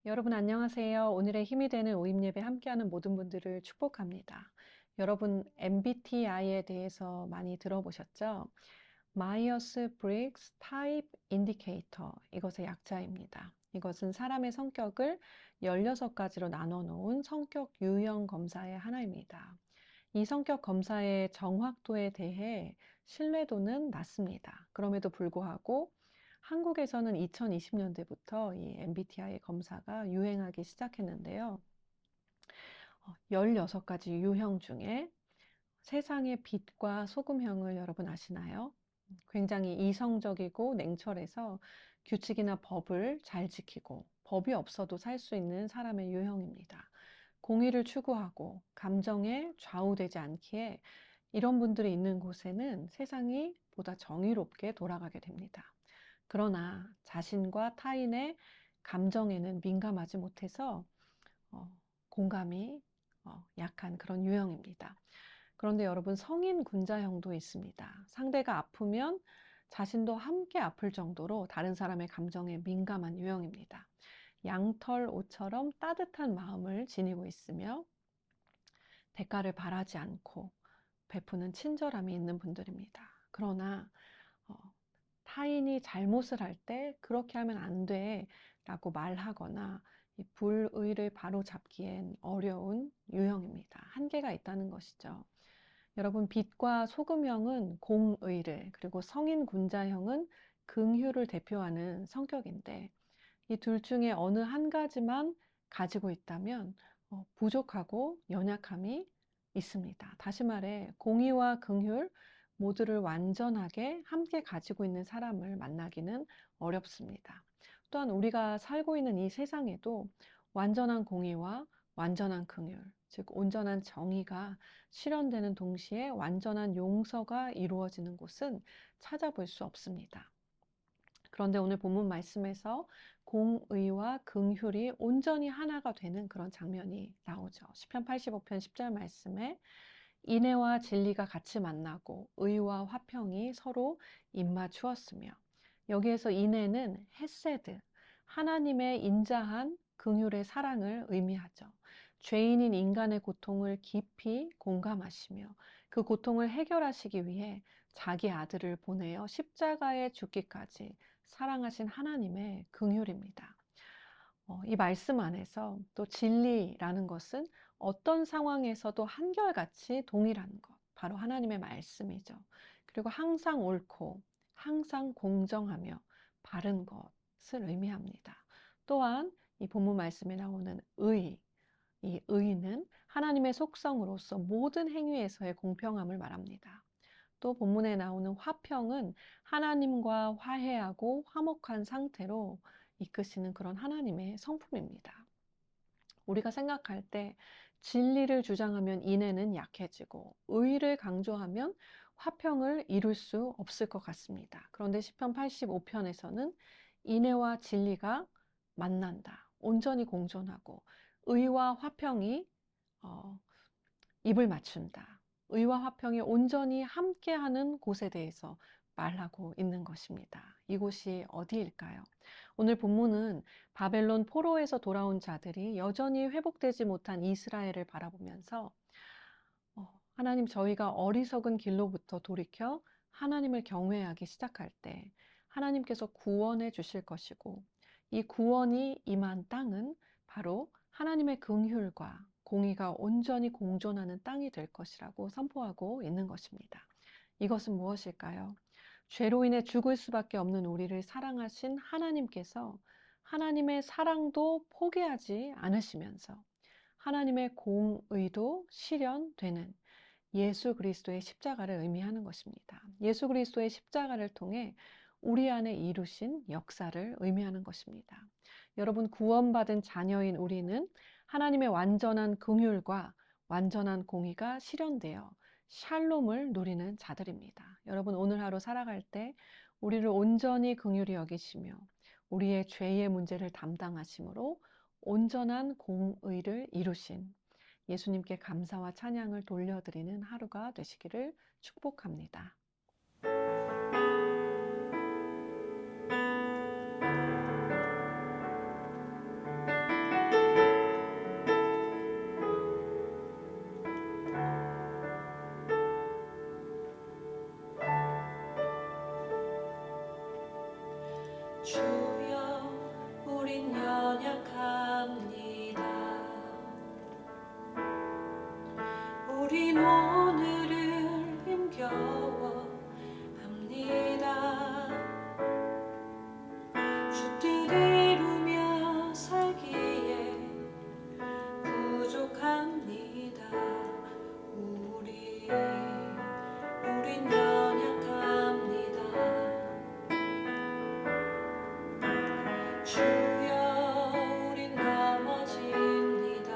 여러분 안녕하세요. 오늘의 힘이 되는 오임 예배 함께하는 모든 분들을 축복합니다. 여러분 MBTI에 대해서 많이 들어보셨죠? 마이어스-브릭스 타입 인디케이터, 이것의 약자입니다. 이것은 사람의 성격을 16가지로 나눠 놓은 성격 유형 검사의 하나입니다. 이 성격 검사의 정확도에 대해 신뢰도는 낮습니다. 그럼에도 불구하고 한국에서는 2020년대부터 이 MBTI 검사가 유행하기 시작했는데요. 16가지 유형 중에 세상의 빛과 소금형을 여러분 아시나요? 굉장히 이성적이고 냉철해서 규칙이나 법을 잘 지키고 법이 없어도 살 수 있는 사람의 유형입니다. 공의를 추구하고 감정에 좌우되지 않기에 이런 분들이 있는 곳에는 세상이 보다 정의롭게 돌아가게 됩니다. 그러나 자신과 타인의 감정에는 민감하지 못해서 공감이 약한 그런 유형입니다. 그런데 여러분 성인 군자형도 있습니다. 상대가 아프면 자신도 함께 아플 정도로 다른 사람의 감정에 민감한 유형입니다. 양털 옷처럼 따뜻한 마음을 지니고 있으며 대가를 바라지 않고 베푸는 친절함이 있는 분들입니다. 그러나 타인이 잘못을 할 때 그렇게 하면 안 돼 라고 말하거나 이 불의를 바로잡기엔 어려운 유형입니다. 한계가 있다는 것이죠. 여러분 빛과 소금형은 공의를, 그리고 성인 군자형은 긍휼을 대표하는 성격인데 이 둘 중에 어느 한 가지만 가지고 있다면 부족하고 연약함이 있습니다. 다시 말해 공의와 긍휼 모두를 완전하게 함께 가지고 있는 사람을 만나기는 어렵습니다. 또한 우리가 살고 있는 이 세상에도 완전한 공의와 완전한 긍휼, 즉 온전한 정의가 실현되는 동시에 완전한 용서가 이루어지는 곳은 찾아볼 수 없습니다. 그런데 오늘 본문 말씀에서 공의와 긍휼이 온전히 하나가 되는 그런 장면이 나오죠. 시편 85편 10절 말씀에 인애와 진리가 같이 만나고 의와 화평이 서로 입맞추었으며, 여기에서 인애는 헤세드, 하나님의 인자한 긍휼의 사랑을 의미하죠. 죄인인 인간의 고통을 깊이 공감하시며 그 고통을 해결하시기 위해 자기 아들을 보내어 십자가에 죽기까지 사랑하신 하나님의 긍휼입니다. 이 말씀 안에서 또 진리라는 것은 어떤 상황에서도 한결같이 동일한 것, 바로 하나님의 말씀이죠. 그리고 항상 옳고 항상 공정하며 바른 것을 의미합니다. 또한 이 본문 말씀에 나오는 의, 이 의는 하나님의 속성으로서 모든 행위에서의 공평함을 말합니다. 또 본문에 나오는 화평은 하나님과 화해하고 화목한 상태로 이끄시는 그런 하나님의 성품입니다. 우리가 생각할 때 진리를 주장하면 인애는 약해지고 의를 강조하면 화평을 이룰 수 없을 것 같습니다. 그런데 시편 85편에서는 인애와 진리가 만난다, 온전히 공존하고 의와 화평이 입을 맞춘다, 의와 화평이 온전히 함께하는 곳에 대해서 말하고 있는 것입니다. 이곳이 어디일까요? 오늘 본문은 바벨론 포로에서 돌아온 자들이 여전히 회복되지 못한 이스라엘을 바라보면서 하나님, 저희가 어리석은 길로부터 돌이켜 하나님을 경외하기 시작할 때 하나님께서 구원해 주실 것이고, 이 구원이 임한 땅은 바로 하나님의 긍휼과 공의가 온전히 공존하는 땅이 될 것이라고 선포하고 있는 것입니다. 이것은 무엇일까요? 죄로 인해 죽을 수밖에 없는 우리를 사랑하신 하나님께서 하나님의 사랑도 포기하지 않으시면서 하나님의 공의도 실현되는 예수 그리스도의 십자가를 의미하는 것입니다. 예수 그리스도의 십자가를 통해 우리 안에 이루신 역사를 의미하는 것입니다. 여러분, 구원받은 자녀인 우리는 하나님의 완전한 긍휼과 완전한 공의가 실현되어 샬롬을 누리는 자들입니다. 여러분, 오늘 하루 살아갈 때 우리를 온전히 긍휼히 여기시며 우리의 죄의 문제를 담당하심으로 온전한 공의를 이루신 예수님께 감사와 찬양을 돌려드리는 하루가 되시기를 축복합니다. 연약합니다. 우린 오늘을 힘겨워합니다. 주 뜻 이루며 살기에 부족합니다. 우린 연약합니다. 주여, 우린 넘어집니다.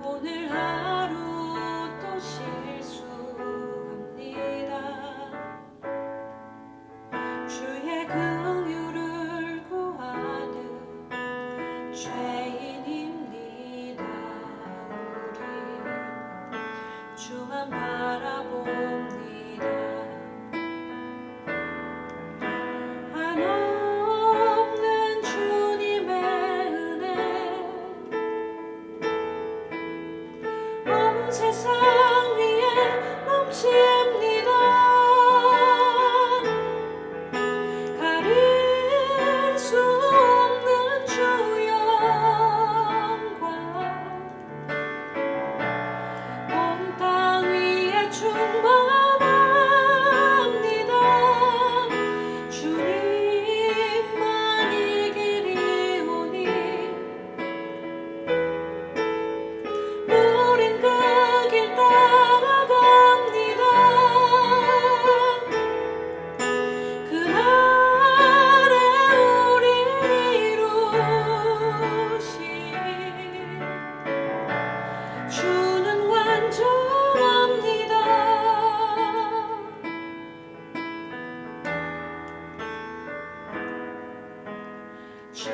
오늘 하루 또 실수합니다. 주의 긍휼을 구하는 죄인입니다. 우리 주만 바라봅니다. 한없는 주님의 은혜 온 세상 위에 넘칩니다. 가릴 수 없는 주 영광 온 땅 위에 충만합니다. 주님만이 길이오니 우린 그 길 따라갑니다. 그날에 우릴 이루신 주는 완전합니다. 주